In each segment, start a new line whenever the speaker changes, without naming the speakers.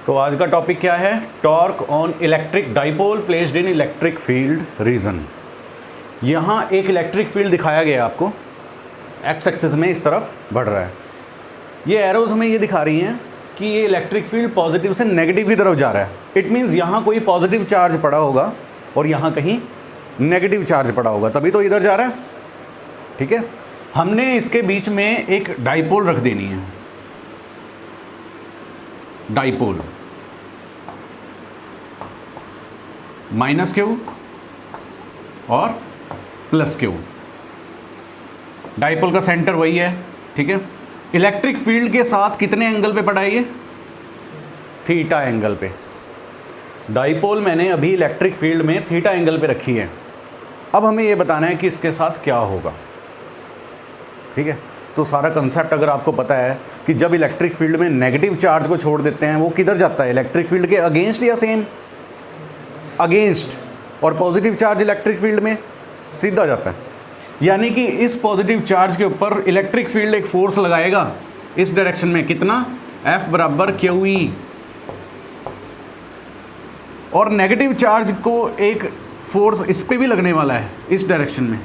तो आज का टॉपिक क्या है? Torque on electric dipole placed in electric field region. यहाँ एक इलेक्ट्रिक फील्ड दिखाया गया आपको, एक्स एक्सिस में इस तरफ बढ़ रहा है। ये एरोज हमें ये दिखा रही हैं कि ये इलेक्ट्रिक फील्ड पॉजिटिव से नेगेटिव की तरफ जा रहा है। इट मीन्स यहाँ कोई पॉजिटिव चार्ज पड़ा होगा और यहाँ कहीं नेगेटिव चार्ज पड़ा होगा, तभी तो इधर जा रहा है। ठीक है, हमने इसके बीच में एक डाइपोल रख देनी है। डाइपोल माइनस क्यू और प्लस क्यू, डाइपोल का सेंटर वही है। ठीक है, इलेक्ट्रिक फील्ड के साथ कितने एंगल पे पड़ा है ये? थीटा एंगल पे। डाइपोल मैंने अभी इलेक्ट्रिक फील्ड में थीटा एंगल पे रखी है। अब हमें ये बताना है कि इसके साथ क्या होगा। ठीक है, तो सारा कंसेप्ट अगर आपको पता है कि जब इलेक्ट्रिक फील्ड में नेगेटिव चार्ज को छोड़ देते हैं वो किधर जाता है? इलेक्ट्रिक फील्ड के अगेंस्ट या सेम? अगेंस्ट। और पॉजिटिव चार्ज इलेक्ट्रिक फील्ड में सीधा जाता है, यानी कि इस पॉजिटिव चार्ज के ऊपर इलेक्ट्रिक फील्ड एक फोर्स लगाएगा इस डायरेक्शन में। कितना? F बराबर QE। और नेगेटिव चार्ज को एक फोर्स इस पे भी लगने वाला है इस डायरेक्शन में।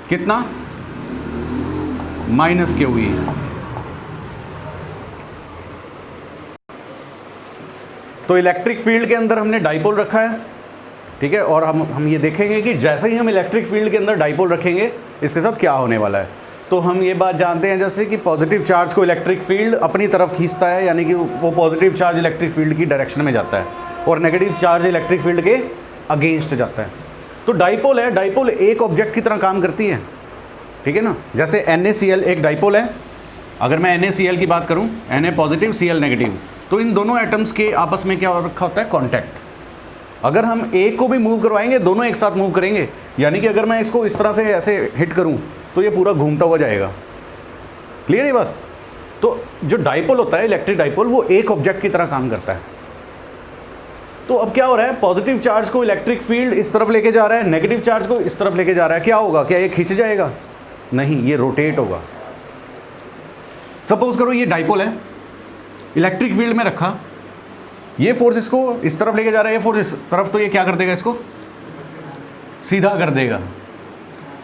कितना? Minus QE। तो इलेक्ट्रिक फील्ड के अंदर हमने डाइपोल रखा है। ठीक है, और हम ये देखेंगे कि जैसे ही हम इलेक्ट्रिक फील्ड के अंदर डाइपोल रखेंगे इसके साथ क्या होने वाला है। तो हम ये बात जानते हैं जैसे कि पॉजिटिव चार्ज को इलेक्ट्रिक फील्ड अपनी तरफ खींचता है, यानी कि वो पॉजिटिव चार्ज इलेक्ट्रिक फील्ड की डायरेक्शन में जाता है और नेगेटिव चार्ज इलेक्ट्रिक फील्ड के अगेंस्ट जाता है। तो डाइपोल है, डाइपोल एक ऑब्जेक्ट की तरह काम करती है। ठीक है ना, जैसे NaCl एक डाइपोल है। अगर मैं NaCl की बात करूं, Na पॉजिटिव Cl नेगेटिव, तो इन दोनों एटम्स के आपस में क्या हो रखा होता है? कॉन्टैक्ट। अगर हम एक को भी मूव करवाएंगे दोनों एक साथ मूव करेंगे, यानी कि अगर मैं इसको इस तरह से ऐसे हिट करूं तो ये पूरा घूमता हुआ जाएगा। क्लियर है बात? तो जो डाइपोल होता है, इलेक्ट्रिक डाइपोल, वो एक ऑब्जेक्ट की तरह काम करता है। तो अब क्या हो रहा है? पॉजिटिव चार्ज को इलेक्ट्रिक फील्ड इस तरफ लेके जा रहा है, नेगेटिव चार्ज को इस तरफ लेके जा रहा है। क्या होगा? क्या ये खींच जाएगा? नहीं, ये रोटेट होगा। सपोज करो ये डाइपोल है, इलेक्ट्रिक फील्ड में रखा, ये फोर्स इसको इस तरफ लेके जा रहा है, ये फोर्स इस तरफ, तो ये क्या कर देगा? इसको सीधा कर देगा।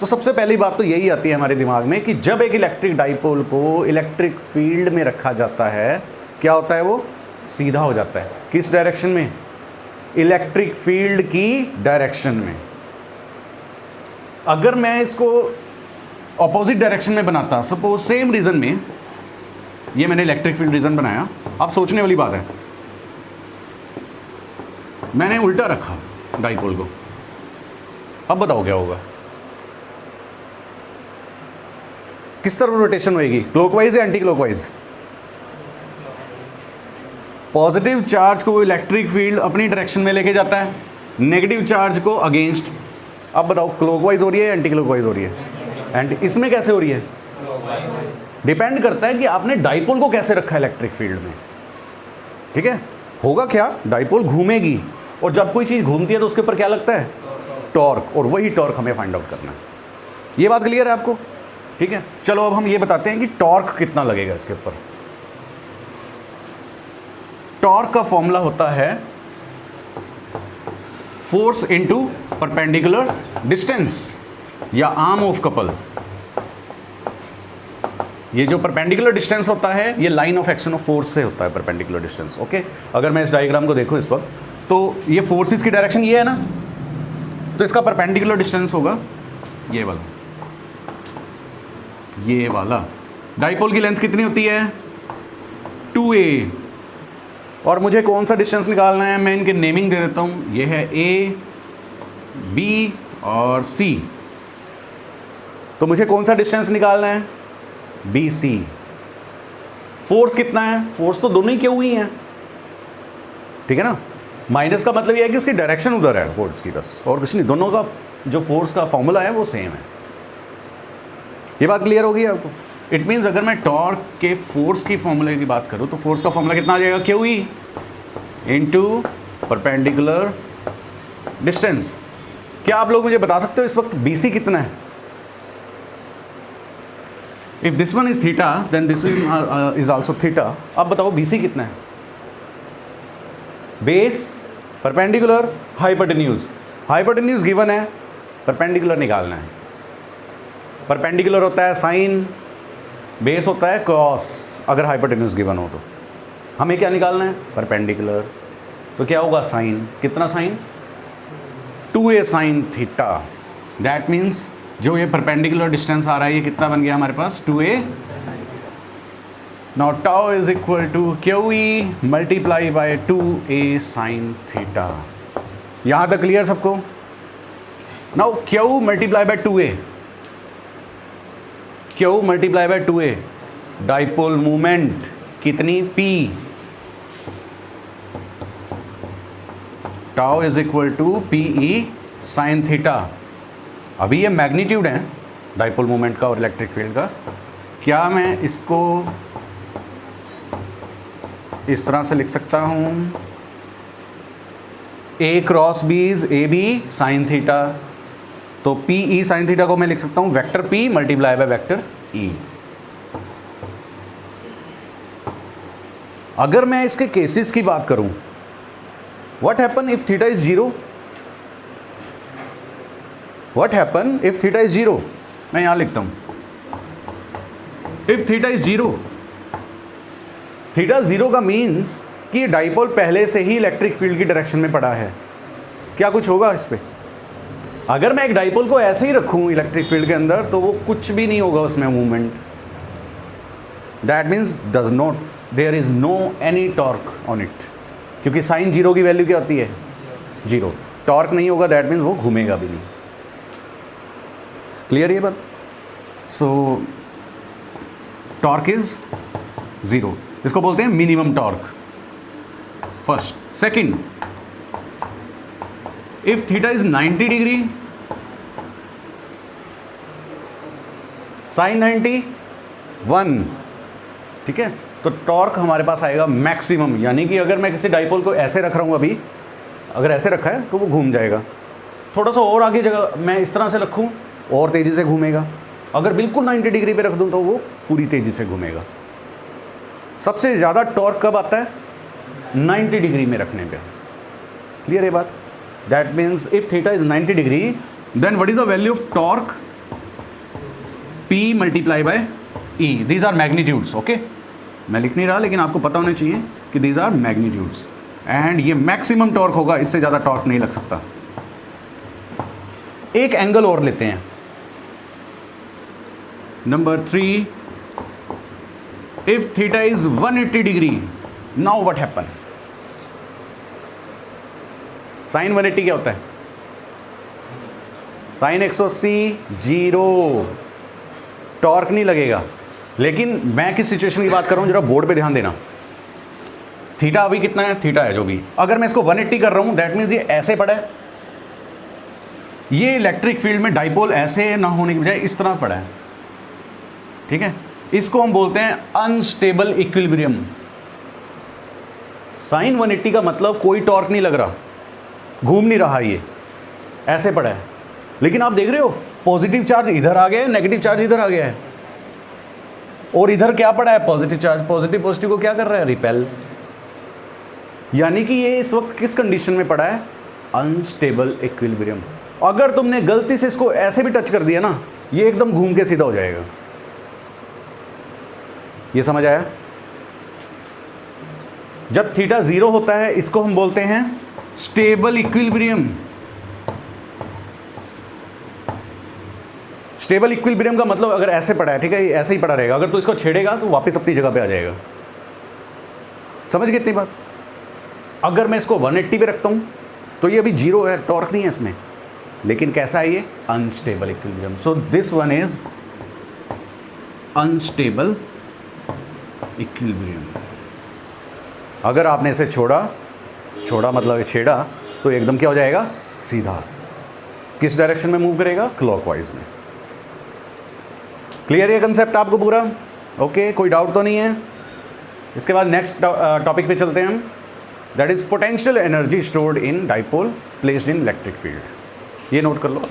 तो सबसे पहली बात तो यही आती है हमारे दिमाग में कि जब एक इलेक्ट्रिक डाइपोल को इलेक्ट्रिक फील्ड में रखा जाता है, क्या होता है? वो सीधा हो जाता है। किस डायरेक्शन में? इलेक्ट्रिक फील्ड की डायरेक्शन में। अगर मैं इसको ऑपोजिट डायरेक्शन में बनाता, सपोज सेम रीजन में, ये मैंने इलेक्ट्रिक फील्ड रीजन बनाया। अब सोचने वाली बात है, मैंने उल्टा रखा डाइपोल को। अब बताओ क्या होगा? किस तरह रोटेशन होएगी? क्लॉकवाइज या एंटी क्लॉकवाइज? पॉजिटिव चार्ज को इलेक्ट्रिक फील्ड अपनी डायरेक्शन में लेके जाता है, नेगेटिव चार्ज को अगेंस्ट। अब बताओ क्लॉकवाइज हो रही है या एंटी क्लॉकवाइज हो रही है? एंड इसमें कैसे हो रही है? डिपेंड करता है कि आपने डाइपोल को कैसे रखा है इलेक्ट्रिक फील्ड में। ठीक है, होगा क्या? डाइपोल घूमेगी, और जब कोई चीज़ घूमती है तो उसके ऊपर क्या लगता है? टॉर्क। और वही टॉर्क हमें फाइंड आउट करना है। ये बात क्लियर है आपको? ठीक है, चलो अब हम ये बताते हैं कि टॉर्क कितना लगेगा इसके ऊपर। टॉर्क का फॉर्मूला होता है फोर्स इनटू परपेंडिकुलर डिस्टेंस या आर्म ऑफ कपल। ये जो परपेंडिकुलर डिस्टेंस होता है, ये line of action of force से होता है परपेंडिकुलर डिस्टेंस। ओके, अगर मैं इस डायग्राम को देखूं इस वक्त, तो ये फोर्सेस की डायरेक्शन ये है ना, तो इसका परपेंडिकुलर डिस्टेंस होगा ये वाला। ये वाला डाइपोल की लेंथ कितनी होती है? 2a। और मुझे कौन सा डिस्टेंस निकालना है? मैं इनके नेमिंग दे देता हूं। ये है A, B और C। तो मुझे कौन सा डिस्टेंस निकालना है? BC। फोर्स कितना है? फोर्स तो दोनों ही क्यों ही हैं। ठीक है ना, माइनस का मतलब यह है कि उसकी डायरेक्शन उधर है फोर्स की, बस, और कुछ नहीं। दोनों का जो फोर्स का फॉर्मूला है वो सेम है। ये बात क्लियर होगी आपको? इट मीन्स अगर मैं टॉर्क के फोर्स की फॉर्मूले की बात करूं तो फोर्स का फॉर्मूला कितना आ जाएगा? QE into perpendicular distance. क्या आप लोग मुझे बता सकते हो इस वक्त BC कितना है? If this one is theta then this one is also theta. अब बताओ BC कितना है? Base, perpendicular, hypotenuse. Hypotenuse given है, परपेंडिकुलर निकालना है। परपेंडिकुलर होता है साइन, बेस होता है कॉस, अगर हाइपोटेन्यूज गिवन हो तो। हमें क्या निकालना है? परपेंडिकुलर। तो क्या होगा? साइन। कितना sine? 2a sine theta. That means जो ये परपेंडिकुलर डिस्टेंस आ रहा है ये कितना बन गया हमारे पास? 2a। Now tau is equal to QE multiply by 2a sine theta. यहाँ तक क्लियर सबको? Now Q multiply by 2a, Q multiply by 2a, dipole movement कितनी? P। Tau is equal to PE sine theta. अभी ये magnitude है dipole moment का और electric field का। क्या मैं इसको इस तरह से लिख सकता हूँ? A cross B is AB sine theta. तो PE साइन थीटा को मैं लिख सकता हूँ vector P multiply by vector E। अगर मैं इसके केसेस की बात करूँ, what happen if theta is 0? What happen if theta is 0? मैं यहाँ लिखता हूँ, if theta is 0, थीटा 0 का मीन्स कि डाइपोल पहले से ही इलेक्ट्रिक फील्ड की डायरेक्शन में पड़ा है। क्या कुछ होगा इस पे? अगर मैं एक डाइपोल को ऐसे ही रखूँ इलेक्ट्रिक फील्ड के अंदर तो वो कुछ भी नहीं होगा उसमें movement. That means does not, there is no any torque on it, क्योंकि साइन 0 की वैल्यू क्या होती है? 0। टॉर्क नहीं होगा, दैट मीन्स वो घूमेगा भी नहीं। क्लियर ये बात? सो टॉर्क इज 0, इसको बोलते हैं minimum torque. First. Second, if theta is 90 degree, sine 90 1, ठीक है, तो टॉर्क हमारे पास आएगा मैक्सिमम। यानी कि अगर मैं किसी डाइपोल को ऐसे रख रहा हूँ, अभी अगर ऐसे रखा है तो वो घूम जाएगा। थोड़ा सा और आगे जगह मैं इस तरह से रखूँ और तेज़ी से घूमेगा। अगर बिल्कुल 90 डिग्री पे रख दूं तो वो पूरी तेज़ी से घूमेगा। सबसे ज़्यादा टॉर्क कब आता है? 90 डिग्री में रखने पे। क्लियर है बात? That means if theta is 90 degree, then what is the value of torque? P multiply by E। These are magnitudes. Okay, मैं लिख नहीं रहा लेकिन आपको पता होना चाहिए कि दीज आर मैग्नीट्यूड्स, एंड ये मैक्सिमम टॉर्क होगा, इससे ज़्यादा टॉर्क नहीं लग सकता। एक एंगल और लेते हैं, number 3, if theta is 180 degree, now what happen? Sine 180 क्या होता है? साइन 180 0, टॉर्क नहीं लगेगा। लेकिन मैं किस सिचुएशन की बात कर रहा हूं, जरा बोर्ड पे ध्यान देना। थीटा अभी कितना है? थीटा है जो भी। अगर मैं इसको 180 कर रहा हूं, दैट मीन्स ये ऐसे पड़ा है। ये इलेक्ट्रिक फील्ड में डाइपोल ऐसे ना होने की बजाय इस तरह पड़ा है, ठीक है। इसको हम बोलते हैं अनस्टेबल इक्विलिब्रियम। साइन 180 का मतलब कोई टॉर्क नहीं लग रहा, घूम नहीं रहा, ये ऐसे पड़ा है। लेकिन आप देख रहे हो पॉजिटिव चार्ज इधर आ गया है, नेगेटिव चार्ज इधर आ गया है, और इधर क्या पड़ा है? Positive charge. पॉजिटिव पॉजिटिव को क्या कर रहा है? रिपेल। यानी कि ये इस वक्त किस कंडीशन में पड़ा है? Unstable equilibrium. अगर तुमने गलती से इसको ऐसे भी टच कर दिया ना, ये एकदम घूम के सीधा हो जाएगा। ये समझ आया? जब थीटा 0 होता है इसको हम बोलते हैं स्टेबल इक्विलिब्रियम। स्टेबल इक्विलिब्रियम का मतलब अगर ऐसे पड़ा है, ठीक है, ऐसे ही पड़ा रहेगा, अगर तो इसको छेड़ेगा तो वापस अपनी जगह पे आ जाएगा। समझ गए इतनी बात? अगर मैं इसको 180 पे रखता हूं तो ये अभी 0 है, टॉर्क नहीं है इसमें, लेकिन कैसा है ये? Unstable equilibrium. So this one is unstable equilibrium. अगर आपने इसे छोड़ा मतलब छेड़ा तो एकदम क्या हो जाएगा? सीधा। किस डायरेक्शन में मूव करेगा? क्लॉकवाइज में। क्लियर है कंसेप्ट आपको पूरा? ओके, कोई डाउट तो नहीं है? इसके बाद नेक्स्ट टॉपिक पे चलते हैं हम, that is potential energy stored in dipole placed in electric field. ये नोट कर लो।